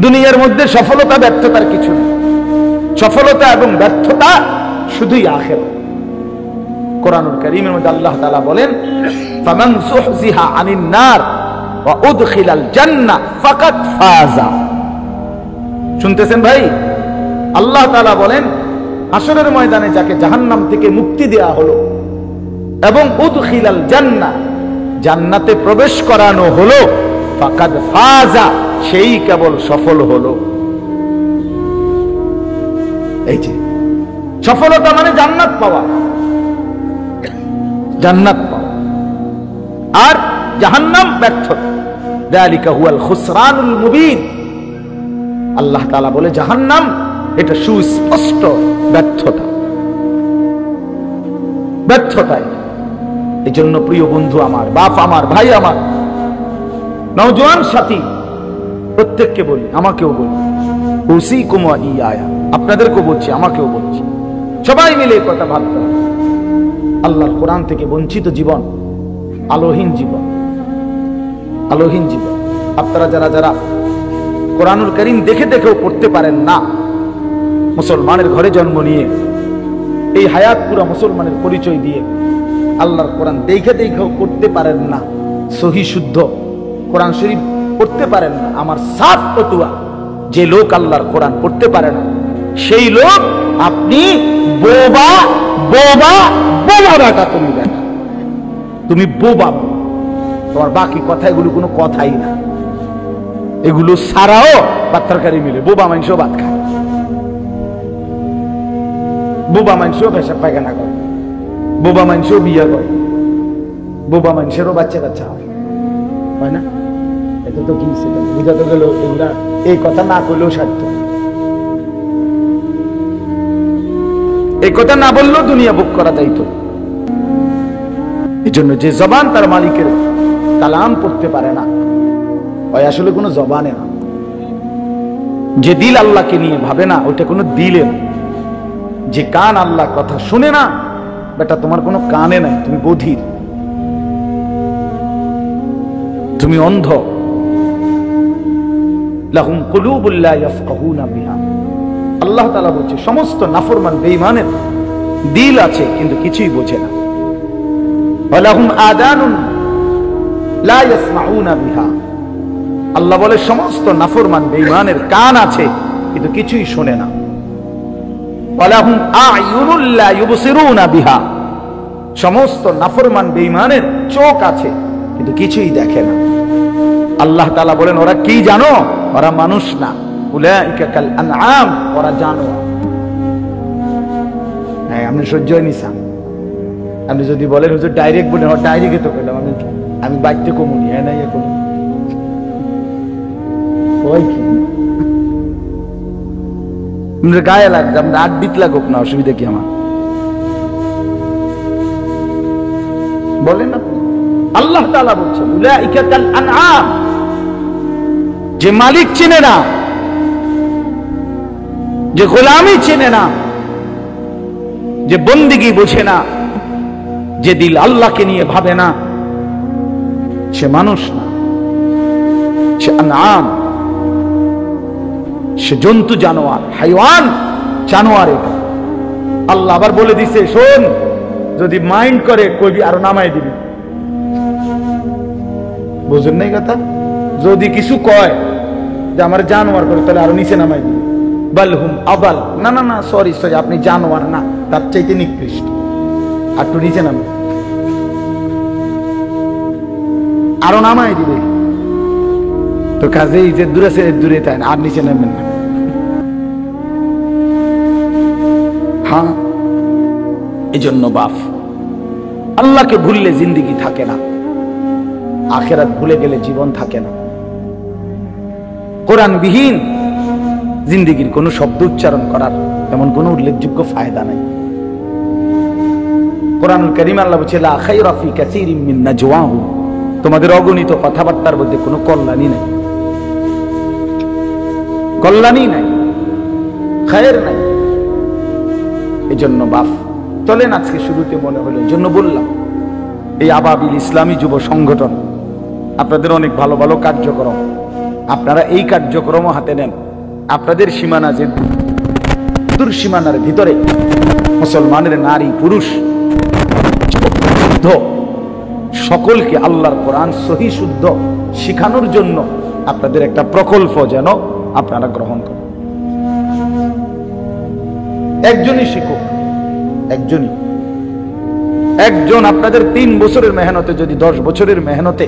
দুনিয়ার মধ্যে সফলতা ব্যর্থতার কিছু নেই, সফলতা এবং ব্যর্থতা শুধুই আখিরাত। কোরআনুল কারীমের মধ্যে আল্লাহ তাআলা বলেন, ফামান যুহজিহা আনিন নার ওয়া উদখিলাল জান্নাহ ফাকাদ ফাজা। শুনতেছেন ভাই? আল্লাহ তাআলা বলেন, হাসরের ময়দানে যাকে জাহান্নাম থেকে মুক্তি দেয়া হলো এবং উদখিলাল জান্নাহ, জান্নাতে প্রবেশ করানো হলো, ফাকাদ ফাজা, সেই কেবল সফল হলো। এই যে সফলতা মানে জান্নাত পাওয়া, জান্নাত পাওয়া, আর জাহান্নাম ব্যর্থতা। যালিকা হুয়াল খুসরানুল মুবিন। আল্লাহ তাআলা বলে জাহান্নাম এটা সুস্পষ্ট ব্যর্থতা, ব্যর্থতাই। এই জন্য প্রিয় বন্ধু আমার, বাপ আমার, ভাই আমার, নওজোয়ান সাথী, প্রত্যেককে বলি, আমাকেও বলি, উসিকুম ওয়া ইয়া, আপনাদেরকেও বলছি, আমাকেও বলছি, সবাই মিলে এই কথা ভাবতে হবে। আল্লাহর কোরআন থেকে বঞ্চিত জীবন আলোহীন জীবন, আলোহীন জীবন। আপনারা যারা যারা কোরআনুল কারীম দেখে দেখেও পড়তে পারেন না, মুসলমানের ঘরে জন্ম নিয়ে এই হায়াত পুরা মুসলমানের পরিচয় দিয়ে আল্লাহর কোরআন দেখে দেখেও পড়তে পারেন না, সহি শুদ্ধ কোরআন শরীফ পড়তে পারেন না, আমার সাফ ফতোয়া, যে লোক আল্লাহর কোরআন পড়তে পারে না সেই লোক আপনি বোবা, বোবা, বোবা বেটা, তুমি বেটা, তুমি বোবা। তোমার বাকি কথা এগুলো কোনো কথাই না, এগুলো সারাও ভাত তরকারি মিলে। বোবা মানুষও ভাত খায়, বোবা মানুষও পেশাব পায়খানা করে, বোবা মানুষও বিয়ে করে, বোবা মানুষেরও বাচ্চা কাচ্চা হয় না? এটা তো কি বুঝাতে গেল, এগুলা এই কথা না করলেও সাধ্য, এই কথা না বললেও দুনিয়া ভোগ করা যাইতো। এই জন্য যে জবান তার মালিকের কালাম পড়তে পারে না, ওই আসলে কোনো জবানে না। যে দিল আল্লাহকে নিয়ে ভাবে না, ওইটা কোনো দিলে না। যে কান আল্লাহ কথা শুনে না, বেটা তোমার কোনো কানে নাই, তুমি বধির, তুমি অন্ধ। লাহুম কুলুবুল লা ইয়াফকাহুনা বিহা। আল্লাহ তাআলা বলছে সমস্ত নাফরমান বেঈমানের দিল আছে কিন্তু কিছুই বোঝে না। ওয়ালাহুম আযানুন লা ইয়াসমাউনা বিহা। আল্লাহ বলে সমস্ত নাফরমান বেঈমানের কান আছে কিন্তু কিছুই শোনে না। ওয়ালাহুম আ'য়ুনুল লা ইউবসিরুনা বিহা। সমস্ত নাফরমান বেঈমানের চোখ আছে কিন্তু কিছুই দেখে না। আল্লাহ তাআলা বলেন ওরা কি জানো? ওরা মানুষ না, উলাইকা কাল আনআম, ওরা জানোয়ার। হ্যাঁ, আপনি সহ্যই নিছেন। আপনি যদি বলেন হুজুর ডাইরেক্ট বলেন, ডাইরেক্টে তো পেলাম আমি বাইতে কমুনি, হ্যাঁ না, ইয়ে করি ওই কি গায়ে লাগছে, আপনার আড্ডিত লাগুক না, অসুবিধা কি আমার? বলেন আপনি। আল্লাহ তাআলা বলছেন উলাইকা কাল আনআম, যে মালিক চেনে না, যে গোলামি চেনে না, যে বন্দিগি বোঝে না, যে দিল আল্লাহকে নিয়ে ভাবে না, সে মানুষ না, সে আনআম, সে জন্তু, জানোয়ার, হাইওয়ান, জানোয়ার। এটা আল্লাহ আবার বলে দিছে, শোন, যদি মাইন্ড করে কইবি আরো নামাই দিবি। বুঝেন নাই কথা? যদি কিছু কয় যে আমার জানোয়ার করে, তাহলে আরো নিচে নামাই দিবি। বালহুম আবাল, না না না, সরি সরি, আপনি জানোয়ার না, তার চাইতে নিকৃষ্ট, আর একটু নিচে নামে, আরো নামাই দিবে। তো কাজেই যে দূরে সে দূরে তাই না, আর নিচে নামবেন না। হ্যাঁ, এই জন্য বাপ, আল্লাহকে ভুললে জিন্দেগি থাকে না, আখিরাত ভুলে গেলে জীবন থাকে না। কোরআনবিহীন জিন্দেগির কোন শব্দ উচ্চারণ করার এমন কোন উল্লেখযোগ্য ফায়দা নাই। কোরআনুল কারীম আল্লাহ বলছে লা খায়রা ফি কাসীরিন মিন নাজওয়াহুম, তোমাদের অগণিত কথাবার্তার মধ্যে কোনো কল্যাণই নাই, কল্যাণই নাই, খায়ের নাই। এজন্য বাপ চলেন, আজকে শুরুতে মনে হলো, জন্য বললাম, এই আবাবিল ইসলামী যুব সংগঠন আপনাদের অনেক ভালো ভালো কার্যক্রম আপনারা এই কার্যক্রম হাতে নেন। আপনাদের সীমানা যে দূর সীমানার ভিতরে মুসলমানের নারী পুরুষ সকলকে আল্লাহর কোরআন সহি শুদ্ধ শিখানোর জন্য আপনাদের একটা প্রকল্প যেন আপনারা গ্রহণ করেন। একজনই শিক্ষক, একজন আপনাদের 3 বছরের মেহনতে যদি 10 বছরের মেহনতে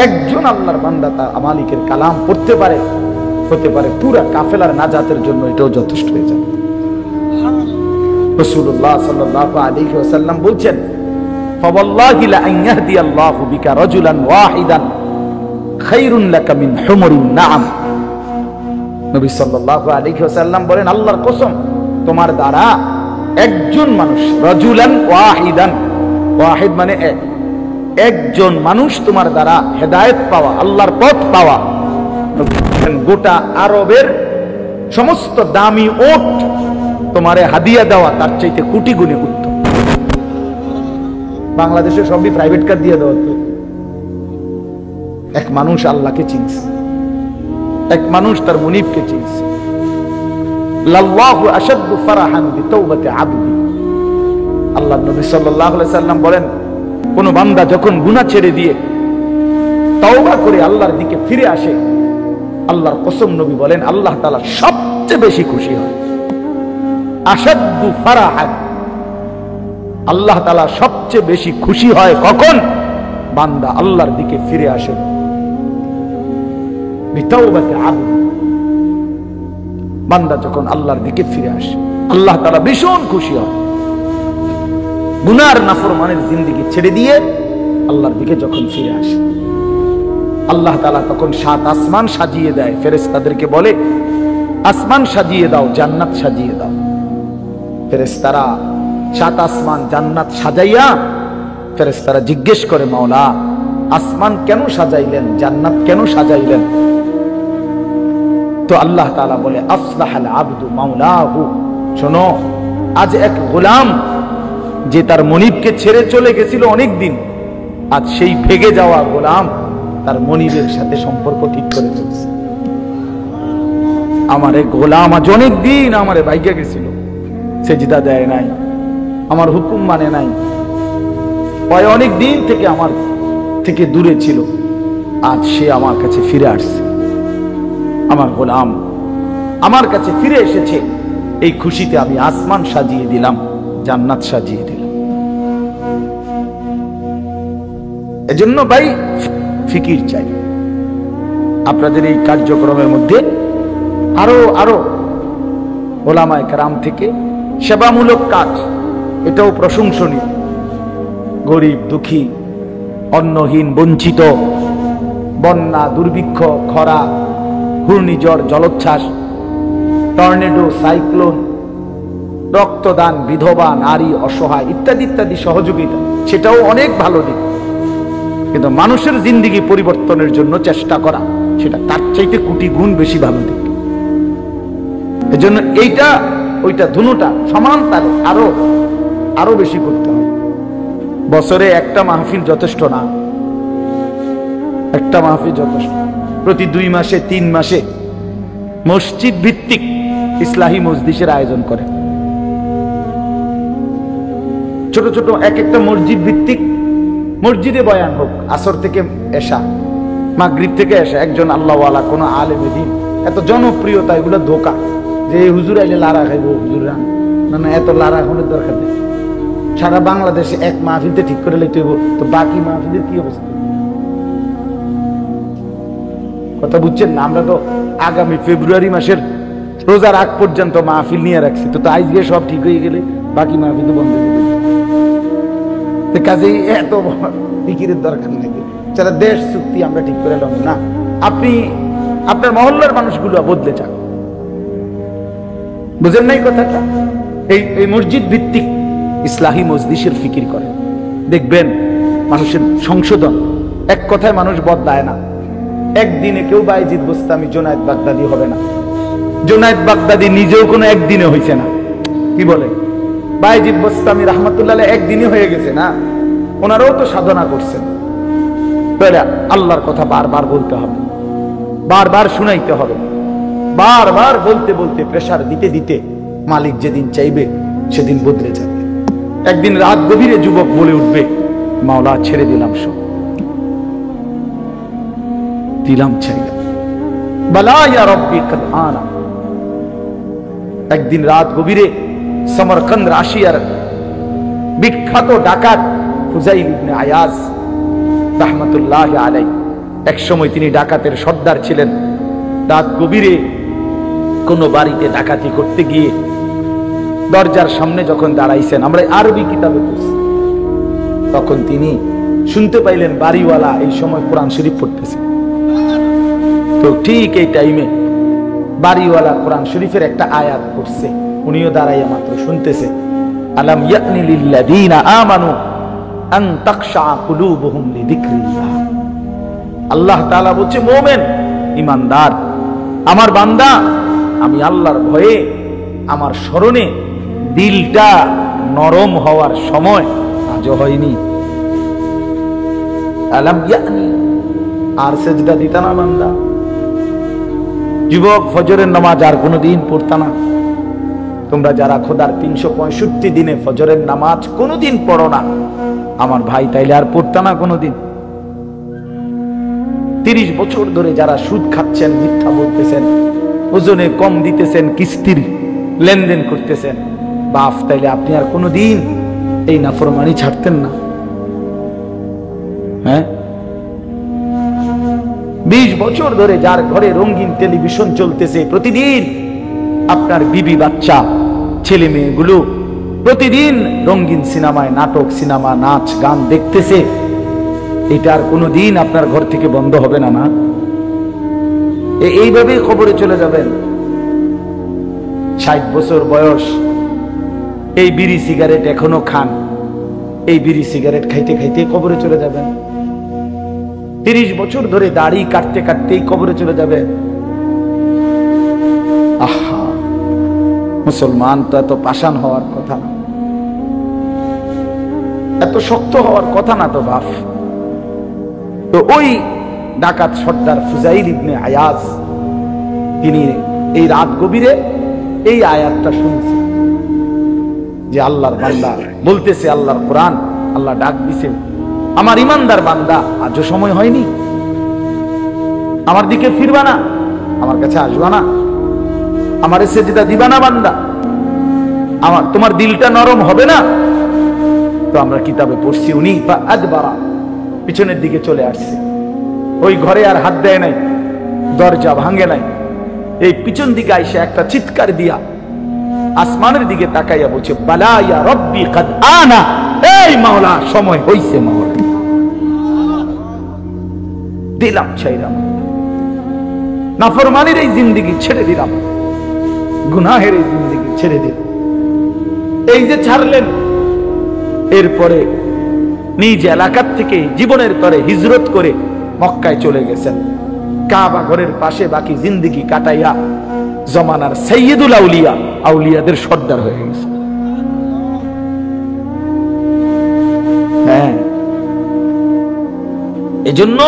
একজন আল্লাহর বান্দা তা মালিকের কালাম পড়তে পারে, হতে পারে পুরা কাফেলার নাজাতের জন্য এটাও যথেষ্ট হয়ে যাবে। রাসূলুল্লাহ সাল্লাল্লাহু আলাইহি ওয়াসাল্লাম বলছেন, ফাওয়াল্লাহি লা আন ইয়াহদিয়াল্লাহু বিকা রাজুলান ওয়াহিদান খায়রুন লাকা মিন হুমুরিন নাআম। নবী সাল্লাল্লাহু আলাইহি ওয়াসাল্লাম বলেন, আল্লাহর কসম, তোমার দ্বারা একজন মানুষ, রাজুলান ওয়াহিদান, ওয়াহিদ মানে একজন মানুষ তোমার দ্বারা হেদায়েত পাওয়া, আল্লাহর পথ পাওয়া, গোটা আরবের সমস্ত দামি ওট তোমারে হাদিয়া দেওয়া তার চাইতে কোটি গুণে উত্তম। বাংলাদেশে সবই প্রাইভেট কার দিয়ে দেওয়া তো। এক মানুষ আল্লাহকে চিনছে, এক মানুষ তার মুনিবকে চিনছে। লাল্লাহু আশাদ্দু ফারাহান বিতাওবাতি আবদি। আল্লাহর নবী সাল্লাল্লাহু আলাইহি সাল্লাম বলেন, কোন বান্দা যখন গুনাহ ছেড়ে দিয়ে তওবা করে আল্লাহর দিকে ফিরে আসে, আল্লাহর কসম নবী বলেন আল্লাহ তাআলা সবচেয়ে বেশি খুশি হয়। আশাদ্দু ফারাহান, আল্লাহ তাআলা সবচেয়ে বেশি খুশি হয় কখন? বান্দা আল্লাহর দিকে ফিরে আসে। বিতাওবাতি আবদি, বান্দা যখন আল্লাহর দিকে ফিরে আসে আল্লাহ তাআলা ভীষণ খুশি হয়। গুনার নাফরমানের জিন্দেগি ছেড়ে দিয়ে আল্লাহর দিকে যখন ফিরে আসে, আল্লাহ তাআলা তখন 7 আসমান সাজিয়ে দেয়। ফেরেশতাদেরকে বলে, আসমান সাজিয়ে দাও, জান্নাত সাজিয়ে দাও। ফেরেশতারা 7 আসমান জান্নাত সাজাইয়া ফেরেশতারা জিজ্ঞেস করে, মাওলা আসমান কেন সাজাইলেন, জান্নাত কেন সাজাইলেন? তো আল্লাহ তাআলা বলে, আফলাহাল আবদু মাওলাহু। শোনো, আজ এক গোলাম যে তার মনিবকে ছেড়ে চলে গেছিল অনেক দিন, আজ সেই ভেগে যাওয়া গোলাম তার মনিবের সাথে সম্পর্ক ঠিক করে ফেলছে। আমার এক গোলাম আজ অনেক দিন আমারে ভাইগা গেছিল, সেজদা দেয় নাই, আমার হুকুম মানে নাই, অনেক দিন থেকে আমার থেকে দূরে ছিল, আজ সে আমার কাছে ফিরে আসছে। আমার গোলাম আমার কাছে ফিরে এসেছে, এই খুশিতে আমি আসমান সাজিয়ে দিলাম, জান্নাত সাজিয়ে দিলাম। এজন্য ভাই ফিকির চাই আপনাদের এই কার্যক্রমের মধ্যে। আরো ওলামায়ে কেরাম থেকে সেবামূলক কাজ, এটাও প্রশংসনীয়। গরিব দুঃখী, অন্নহীন, বঞ্চিত, বন্যা, দুর্ভিক্ষ, খরা, ঘূর্ণিঝড়, জলোচ্ছ্বাস, টর্নেডো, সাইক্লোন, রক্তদান, বিধবা, নারী, অসহায় ইত্যাদি ইত্যাদি সহযোগিতা, সেটাও অনেক ভালো দিক। কিন্তু মানুষের জিন্দেগি পরিবর্তনের জন্য চেষ্টা করা, সেটা তার চাইতে কোটি গুণ বেশি ভালো দিক। এজন্য এইটা ওইটা দুটোটা সমান তালে আরো বেশি করতে হবে। বছরে একটা মাহফিল যথেষ্ট না, একটা মাহফিল যথেষ্ট। প্রতি 2 মাসে 3 মাসে মসজিদ ভিত্তিক ইসলাহি মজলিসের আয়োজন করে। ছোট ছোট এক একটা মসজিদ ভিত্তিক মসজিদে বয়ান হোক, আসর থেকে এশা, মাগরিব থেকে এশা, একজন আল্লাহওয়ালা কোন আলেমে দ্বীন। এত জনপ্রিয়তা, এগুলো ধোকা। যে হুজুর আইলে লারা খাইব, হুজুর না, এত লারা হলে দরকার নেই। সারা বাংলাদেশে এক মাহফিলতে ঠিক করে লইতে হইব, তো বাকি মাহফিলের কি অবস্থা? কথা বুঝছেন না? আমরা তো আগামী ফেব্রুয়ারি মাসের রোজার আগ পর্যন্ত মাহফিল নিয়ে রাখছি, তো আজকে সব ঠিক হয়ে গেলে বাকি মাহফিল তো বন্ধ হয়ে যাবে। কাজেই এত ফিকিরের দরকার নেই। যারা দেশ চুক্তি আমরা ঠিক করে এলাম না, আপনি আপনার মহল্লার মানুষগুলো বদলে যান। বুঝেন নাই কথাটা? এই মসজিদ ভিত্তিক ইসলাহি মজলিসের ফিকির করেন, দেখবেন মানুষের সংশোধন। এক কথায় মানুষ বদলায় না। একদিনে কেউ বাইজিদ বোস্তামি, জুনায়েদ বাগদাদি হবে না। জুনায়েদ বাগদাদি নিজেও কোনো একদিনে হয়েছে না। কি বলে? বাইজিদ বোস্তামি রাহমাতুল্লাহ একদিনই হয়ে গেছে না, ওনারাও তো সাধনা করছেন। আল্লাহর কথা বারবার বলতে হবে। বারবার শুনাইতে হবে, বারবার বলতে বলতে, প্রেসার দিতে দিতে মালিক যেদিন চাইবে সেদিন বদলে যাবে। একদিন রাত গভীরে যুবক বলে উঠবে, মাওলা ছেড়ে দিলাম সব, দিলাম ছাইলাম, বালা ইয়া রব্বি কাদ আনা। একদিন রাত গভীরে সমরকন্দ রাশিয়ার বিখ্যাত ডাকাত ফুজাইল ইবনে আয়াজ রাহমাতুল্লাহি আলাইহি, এক সময় তিনি ডাকাতের সর্দার ছিলেন। রাত গভীরে কোন বাড়িতে ডাকাতি করতে গিয়ে দরজার সামনে যখন দাঁড়াইছেন, আমরা আরবি কিতাবে পড়ছি, তখন তিনি শুনতে পাইলেন বাড়িওয়ালা এই সময় কোরআন শরীফ পড়তেছে। তো ঠিক এই টাইমে বাড়িওয়ালা কোরআন শরীফের একটা আয়াত পড়ছে, উনিও দাঁড়াইয়া মাত্র শুনতেছে, আলাম ইয়ানি লিল্লাযীনা আমানু আন তাখশা কুলুবুহুম লিযিকরিল্লাহ। আল্লাহ তাআলা বলছে, মুমিন ঈমানদার আমার বান্দা, আমি আল্লাহর ভয়ে আমার স্মরণে দিলটা নরম হওয়ার সময় আজও হয়নি। আলাম ইয়ানি, আর সেজদা দিতা না বান্দা? যুবক, ফজরের নামাজ আর কোনোদিন পড়তা না? তোমরা যারা খোদার 365 দিনে ফজরের নামাজ কোনোদিন পড়ো না, আমার ভাই, তাইলে আর পড়তা না কোনোদিন? 30 বছর ধরে যারা সুদ খাচ্ছেন, মিথ্যা বলতেছেন, ওজনে কম দিতেছেন, কিস্তির লেনদেন করতেছেন, বাপ, তাইলে আপনি আর কোনোদিন এই নাফরমানি ছাড়তেন না? হ্যাঁ, 20 বছর ধরে যার ঘরে রঙিন টেলিভিশন চলতেছে, প্রতিদিন আপনার বিবি বাচ্চা ছেলে মেয়েগুলো প্রতিদিন রঙিন সিনেমায়, নাটক, সিনেমা, নাচ গান দেখতেছে, এটা আর কোনোদিন আপনার ঘর থেকে বন্ধ হবে না? না, এইভাবে খবরে চলে যাবেন। 60 বছর বয়স, এই বিড়ি সিগারেট এখনো খান, এই বিড়ি সিগারেট খাইতে খাইতে কবরে চলে যাবেন। 30 বছর ধরে দাড়ি কাটতে কাটতেই কবরে চলে যাবে। আহা, মুসলমান তো এত পাষাণ হওয়ার কথা না, এত শক্ত হওয়ার কথা না তো বাপ। তো ওই ডাকাত সর্দার ফুজাইল ইবনে আয়াজ, তিনি এই রাত গভীরে এই আয়াতটা শুনছে যে আল্লাহর বান্দা বলতেছে, আল্লাহর কোরআন, আল্লাহ ডাক দিছে, আমার ইমানদার বান্দা, আজও সময় হয়নি? আমার দিকে ফিরবা না? আমার কাছে আসবা না? আমার সেজদা দিবা না বান্দা? আমার তোমার দিলটা নরম হবে না? তো আমরা কিতাবে পড়ছি, উনি আদবারা, পিছনের দিকে চলে আসছে। ওই ঘরে আর হাত দেয় নাই, দরজা ভাঙে নাই, এই পিছন দিকে আইসে একটা চিৎকার দিয়া আসমানের দিকে তাকাইয়া বলছে, বালা ইয়া রব্বি কাদ আনা, এই মাওলা সময় হইছে, মাওলা দিলাম ছাইলাম, নাফরমানির এই জিন্দেগি ছেড়ে দিলাম, গুনাহের এই জিন্দেগি ছেড়ে দিলাম। এই যে ছাড়লেন, এরপরে নিজ এলাকার থেকে জীবনের তরে হিজরত করে মক্কায় চলে গেছেন। কাবা ঘরের পাশে বাকি জিন্দেগি কাটাইয়া জমানার সাইয়্যিদুল আউলিয়া, আউলিয়াদের সর্দার হয়ে গেছে। হ্যাঁ, এজন্য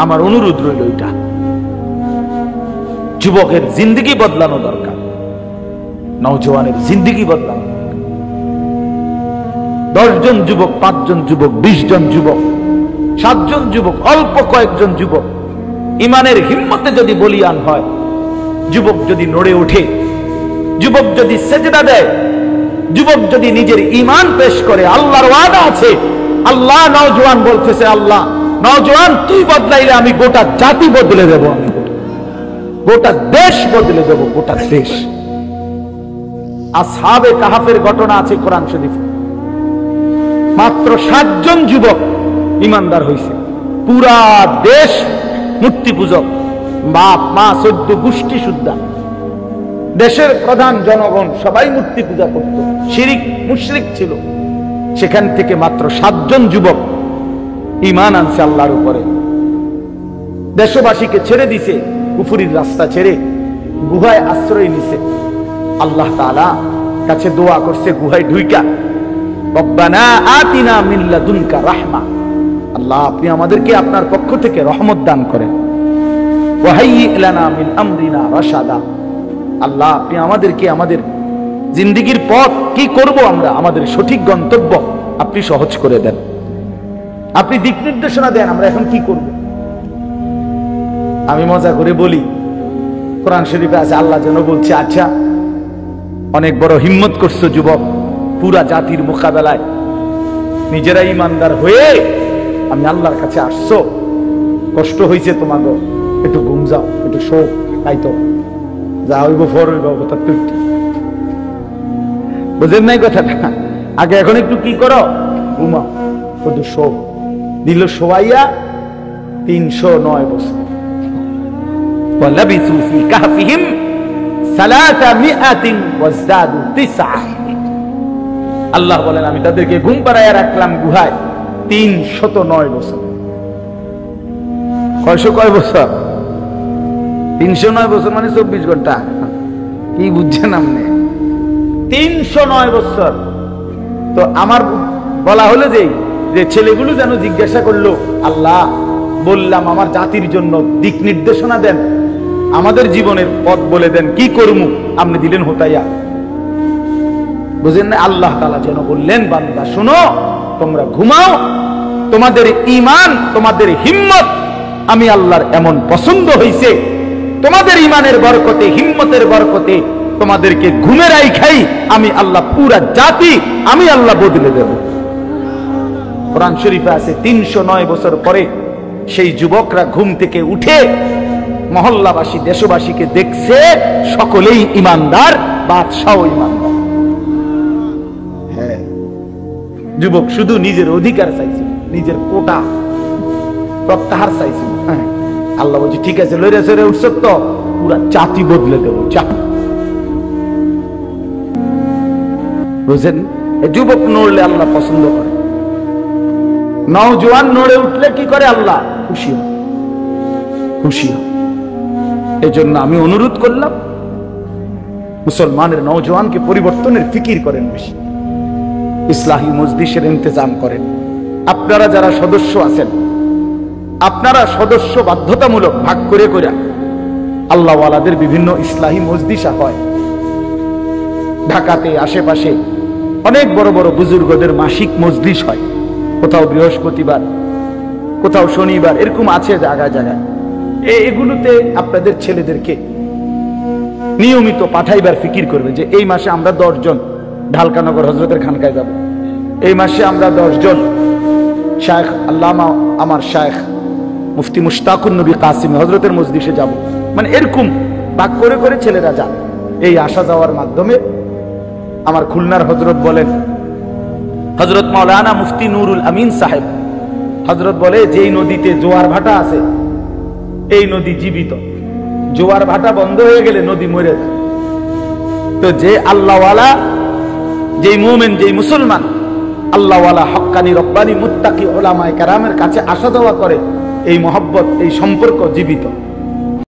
আমার অনুরোধ রইল, এটা যুবকের জিন্দেগি বদলানো দরকার, নওজওয়ানের জিন্দেগি বদলানো দরকার। 10 জন যুবক, 5 জন যুবক, 20 জন যুবক, 7 জন যুবক, অল্প কয়েকজন যুবক ইমানের হিম্মতে যদি বলিয়ান হয়, যুবক যদি নড়ে ওঠে, যুবক যদি সেজদা দেয়, যুবক যদি নিজের ঈমান পেশ করে, আল্লাহর ওয়াদা আছে, আল্লাহ নওজওয়ান বলতেছে, আল্লাহ নওজওয়ান তুই বদলাইলে আমি গোটা জাতি বদলে দেব, আমি গোটা দেশ বদলে দেব, গোটা দেশ। আসহাবে কাহাফের ঘটনা আছে কোরআন শরীফে, মাত্র 7 জন যুবক ইমানদার হয়েছে, পুরা দেশ মূর্তি পূজক, বাপ মা 14 গোষ্ঠী সুদ্ধা, দেশের প্রধান জনগণ সবাই মূর্তি পূজা করত, শিরিক মুশরিক ছিল। সেখান থেকে মাত্র 7 জন যুবক ঈমান আনছে আল্লাহর উপরে, দেশবাসীকে ছেড়ে দিছে, কুফরির রাস্তা ছেড়ে গুহায় আশ্রয় নিছে। আল্লাহ তাআলা কাছে দোয়া করছে গুহায় ঢুইকা, রব্বানা আতিনা মিন লাদুনকা রাহমা, আল্লাহ আপনি আমাদেরকে আপনার পক্ষ থেকে রহমত দান করেন। ওয়াহাইয়্যি লানা মিন আমরিনা রাশাদা। আল্লাহ আপনি আমাদেরকে আমাদের জিন্দেগীর পথ কি করব আমরা, আমাদের সঠিক গন্তব্য আপনি সহজ করে দেন, আপনি দিক নির্দেশনা দেন আমরা এখন কি করব। আমি মজা করে বলি, কোরআন শরীফে আছে আল্লাহ যেন বলছে, আচ্ছা অনেক বড় হিম্মত করছো যুবক, পুরা জাতির মোকাবেলায় নিজেরা ইমানদার হয়ে আমি আল্লাহর কাছে আসছো, কষ্ট হয়েছে তোমাকে, একটু ঘুম যাও, একটু শোক, তাই তো যা হইব ফর হইব কথা তুই বুঝেন নাই কথাটা। আগে এখন একটু কি করো, ঘুমাও, একটু শোক। দিল শোয়াইয়া 309 বছর। ওয়ালাবিসু ফি কাহফিহিম 300 ওয়াজদাদু 9। আল্লাহ বলেন আমি তাদেরকে ঘুম পাড়াইয়া রাখলাম গুহায় 309 বছর। কয় বছর? 309 বছর মানে 24 ঘন্টা। কি বুঝছেন আপনি? 309 বছর। তো আমার বলা হলো যে ছেলেগুলো যেন জিজ্ঞাসা করলো, আল্লাহ বললাম আমার জাতির জন্য দিক নির্দেশনা দেন, আমাদের জীবনের পথ বলে দেন, কি করমু? আপনি দিলেন হোতাইয়া। বুঝেন না? আল্লাহ তাআলা যেন বললেন, বান্দা শোনো, তোমরা ঘুমাও, তোমাদের ঈমান, তোমাদের হিম্মত আমি আল্লাহর এমন পছন্দ হইছে, তোমাদের ঈমানের বরকতে, হিম্মতের বরকতে তোমাদেরকে ঘুমের রাখাই আমি আল্লাহ পুরা জাতি আমি আল্লাহ বদলে দেব। কোরআন শরীফে আছে 309 বছর পরে সেই যুবকরা ঘুম থেকে উঠে মহল্লাবাসী, দেশবাসীকে দেখছে সকলেই ইমানদার, বাদশাহ ইমানদার। হ্যাঁ, যুবক শুধু নিজের অধিকার চাইছিল, নিজের কোটা প্রত্যাহার চাইছিল। হ্যাঁ, আল্লাহ বলছে ঠিক আছে, লইরে সরে উঠছ তো পুরা জাতি বদলে দেবো, চা। বুঝেন? যুবক নড়লে আল্লাহ পছন্দ করে, নওজোয়ান নড়ে উঠলে কি করে আল্লাহ খুশি হয়, খুশি হয়। এজন্য আমি অনুরোধ করলাম মুসলমানের নওজোয়ানকে পরিবর্তনের ফিকির করেন, বেশি ইসলাহি মজলিসের ইন্তজাম করেন। আপনারা যারা সদস্য আছেন, আপনারা সদস্য বাধ্যতামূলক ভাগ করে করে আল্লাহ ওয়ালাদের বিভিন্ন ইসলাহি মজলিসা হয় ঢাকাতে, আশেপাশে অনেক বড় বড় বুজুর্গদের মাসিক মজলিস হয়, কোথাও বৃহস্পতিবার, কোথাও শনিবার, এরকম আছে জায়গায় জায়গায়। এগুলোতে আপনাদের ছেলেদেরকে নিয়মিত পাঠাইবার ফিকির করবে যে এই মাসে আমরা 10 জন ঢালকানগর হজরতের খানকায় যাব, এই মাসে আমরা 10 জন শায়েখ আল্লামা আমার শায়েখ মুফতি মুশতাকুন নবী কাসিমি হজরতের মজলিসে যাব। মানে এরকম ভাগ করে করে ছেলেরা যান। এই আসা যাওয়ার মাধ্যমে আমার খুলনার হজরত বলেন, হজরত মাওলানা মুফতি নুরুল আমিন সাহেব হজরত বলে, যেই নদীতে জোয়ার ভাটা আছে এই নদী জীবিত, জোয়ার ভাটা বন্ধ হয়ে গেলে নদী মরে যায়। তো যে আল্লাহওয়ালা, যেই মুমিন, যেই মুসলমান আল্লাহওয়ালা হক্কানি রব্বানি মুত্তাকি উলামায়ে কেরামের কাছে আসা যাওয়া করে, এই মহব্বত, এই সম্পর্ক জীবিত।